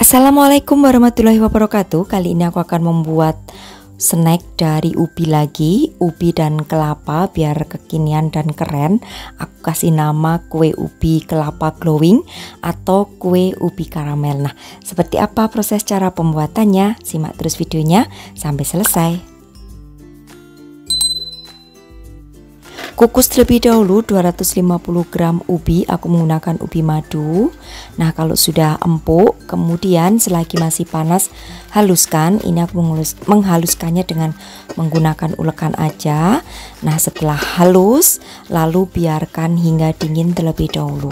Assalamualaikum warahmatullahi wabarakatuh. Kali ini aku akan membuat snack dari ubi lagi, ubi dan kelapa biar kekinian dan keren. Aku kasih nama kue ubi kelapa glowing atau kue ubi karamel. Nah, seperti apa proses cara pembuatannya? Simak terus videonya sampai selesai. Kukus terlebih dahulu 250 gram ubi, aku menggunakan ubi madu. Nah, kalau sudah empuk, kemudian selagi masih panas, haluskan. Ini aku menghaluskannya dengan menggunakan ulekan aja. Nah, setelah halus, lalu biarkan hingga dingin terlebih dahulu.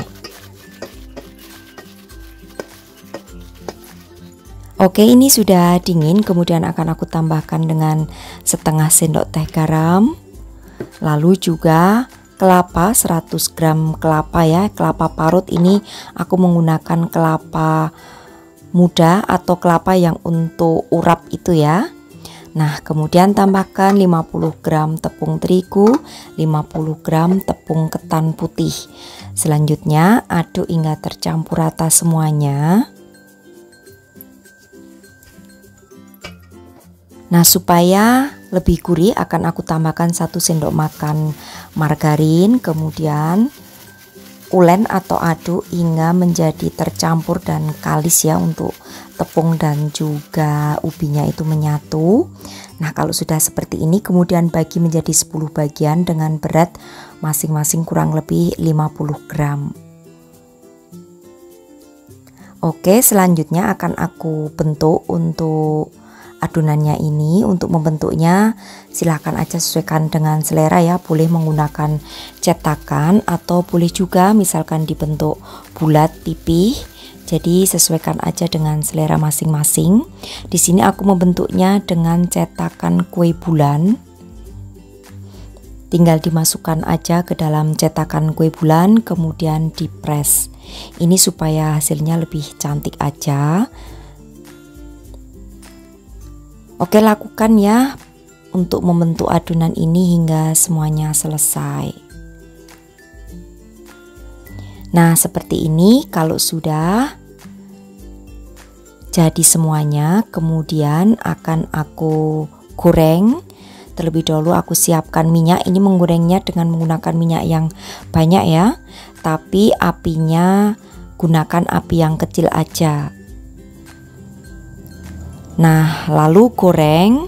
Oke, ini sudah dingin, kemudian akan aku tambahkan dengan setengah sendok teh garam. Lalu juga kelapa 100 gram kelapa ya, kelapa parut. Ini aku menggunakan kelapa muda atau kelapa yang untuk urap itu ya. Nah, kemudian tambahkan 50 gram tepung terigu, 50 gram tepung ketan putih. Selanjutnya aduk hingga tercampur rata semuanya. Nah, supaya lebih gurih akan aku tambahkan 1 sendok makan margarin, kemudian ulen atau aduk hingga menjadi tercampur dan kalis ya, untuk tepung dan juga ubinya itu menyatu. Nah, kalau sudah seperti ini kemudian bagi menjadi 10 bagian dengan berat masing-masing kurang lebih 50 gram. Oke, selanjutnya akan aku bentuk untuk adonannya ini. Untuk membentuknya silahkan aja sesuaikan dengan selera ya, boleh menggunakan cetakan atau boleh juga misalkan dibentuk bulat pipih. Jadi sesuaikan aja dengan selera masing-masing. Di sini aku membentuknya dengan cetakan kue bulan. Tinggal dimasukkan aja ke dalam cetakan kue bulan kemudian dipres. Ini supaya hasilnya lebih cantik aja. Oke, lakukan ya untuk membentuk adonan ini hingga semuanya selesai. Nah, seperti ini. Kalau sudah jadi semuanya, kemudian akan aku goreng. Terlebih dahulu aku siapkan minyak. Ini menggorengnya dengan menggunakan minyak yang banyak ya, tapi apinya gunakan api yang kecil aja. Nah, lalu goreng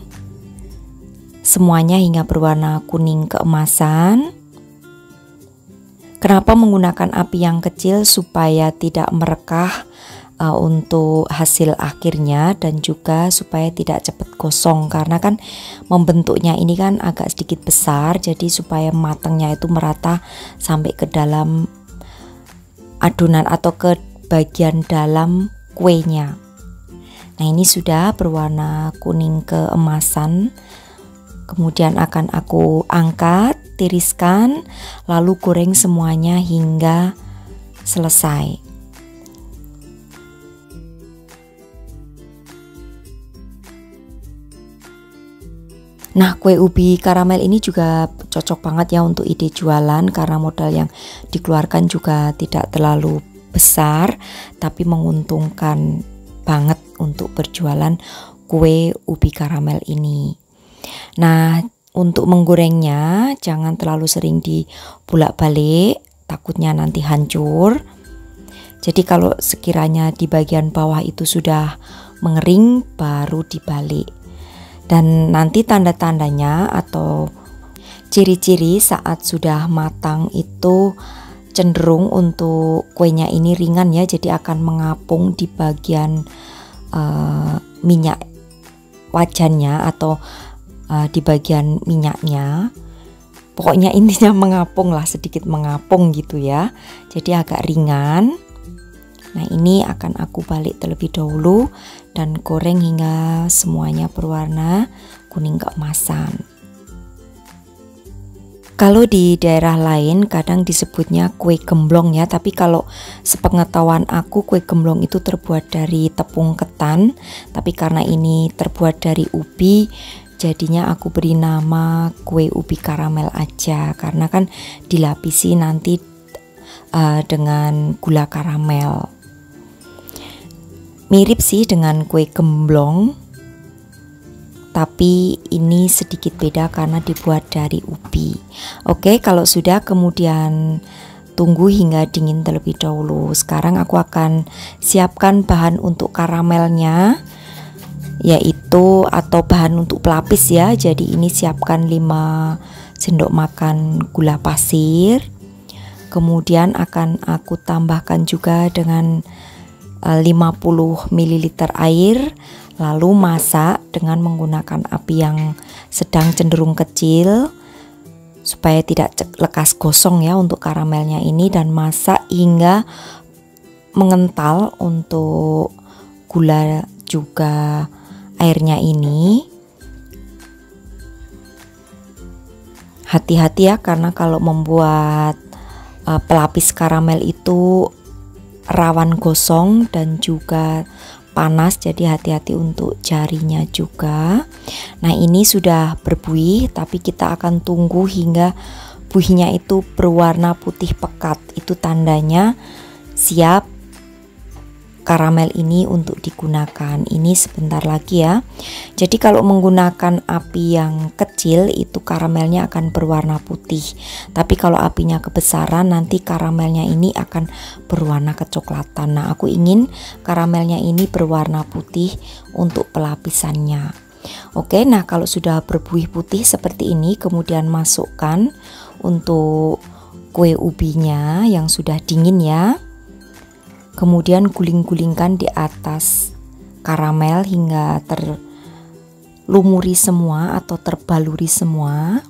semuanya hingga berwarna kuning keemasan. Kenapa menggunakan api yang kecil? Supaya tidak merekah untuk hasil akhirnya, dan juga supaya tidak cepat gosong, karena kan membentuknya ini kan agak sedikit besar, jadi supaya matangnya itu merata sampai ke dalam adonan atau ke bagian dalam kuenya. Nah, ini sudah berwarna kuning keemasan. Kemudian akan aku angkat, tiriskan, lalu goreng semuanya hingga selesai. Nah, kue ubi karamel ini juga cocok banget ya untuk ide jualan, karena modal yang dikeluarkan juga tidak terlalu besar, tapi menguntungkan banget untuk berjualan kue ubi karamel ini. Nah, untuk menggorengnya jangan terlalu sering dibulak-balik, takutnya nanti hancur. Jadi kalau sekiranya di bagian bawah itu sudah mengering, baru dibalik. Dan nanti tanda-tandanya atau ciri-ciri saat sudah matang itu cenderung untuk kuenya ini ringan ya, jadi akan mengapung di bagian minyak wajannya atau di bagian minyaknya. Pokoknya intinya mengapung lah, sedikit mengapung gitu ya, jadi agak ringan. Nah, ini akan aku balik terlebih dahulu dan goreng hingga semuanya berwarna kuning keemasan. Kalau di daerah lain kadang disebutnya kue gemblong ya, tapi kalau sepengetahuan aku kue gemblong itu terbuat dari tepung ketan, tapi karena ini terbuat dari ubi, jadinya aku beri nama kue ubi karamel aja, karena kan dilapisi nanti dengan gula karamel. Mirip sih dengan kue gemblong, tapi ini sedikit beda karena dibuat dari ubi. Oke, kalau sudah kemudian tunggu hingga dingin terlebih dahulu. Sekarang aku akan siapkan bahan untuk karamelnya, yaitu atau bahan untuk pelapis ya. Jadi ini siapkan 5 sendok makan gula pasir. Kemudian akan aku tambahkan juga dengan 50 ml air, lalu masak dengan menggunakan api yang sedang cenderung kecil supaya tidak lekas gosong ya untuk karamelnya ini, dan masak hingga mengental untuk gula juga airnya ini. Hati-hati ya, karena kalau membuat pelapis karamel itu rawan gosong dan juga panas, jadi hati-hati untuk jarinya juga. Nah, ini sudah berbuih, tapi kita akan tunggu hingga buihnya itu berwarna putih pekat. Itu tandanya siap karamel ini untuk digunakan. Ini sebentar lagi ya. Jadi kalau menggunakan api yang kecil itu karamelnya akan berwarna putih, tapi kalau apinya kebesaran nanti karamelnya ini akan berwarna kecoklatan. Nah, aku ingin karamelnya ini berwarna putih untuk pelapisannya. Oke, nah kalau sudah berbuih putih seperti ini, kemudian masukkan untuk kue ubinya yang sudah dingin ya. Kemudian guling-gulingkan di atas karamel hingga terlumuri semua atau terbaluri semua.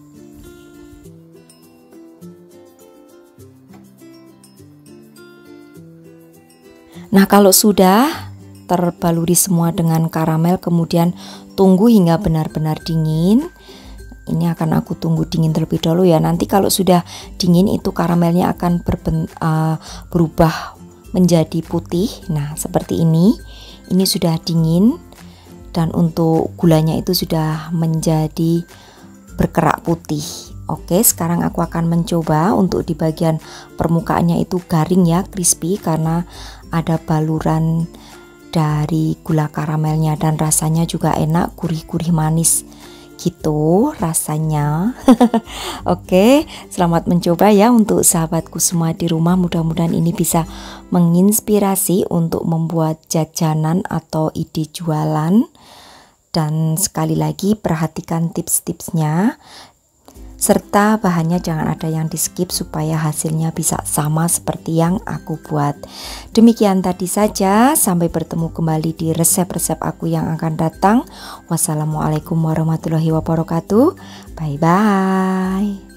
Nah, kalau sudah terbaluri semua dengan karamel, kemudian tunggu hingga benar-benar dingin. Ini akan aku tunggu dingin terlebih dahulu ya. Nanti kalau sudah dingin itu karamelnya akan berubah menjadi putih. Nah, seperti ini. Ini sudah dingin dan untuk gulanya itu sudah menjadi berkerak putih. Oke, sekarang aku akan mencoba untuk di bagian permukaannya itu garing ya, crispy, karena ada baluran dari gula karamelnya dan rasanya juga enak, gurih-gurih manis gitu rasanya. Oke, selamat mencoba ya untuk sahabatku semua di rumah. Mudah-mudahan ini bisa menginspirasi untuk membuat jajanan atau ide jualan. Dan sekali lagi perhatikan tips-tipsnya, serta bahannya jangan ada yang di skip supaya hasilnya bisa sama seperti yang aku buat. Demikian tadi saja, sampai bertemu kembali di resep-resep aku yang akan datang. Wassalamualaikum warahmatullahi wabarakatuh. Bye bye.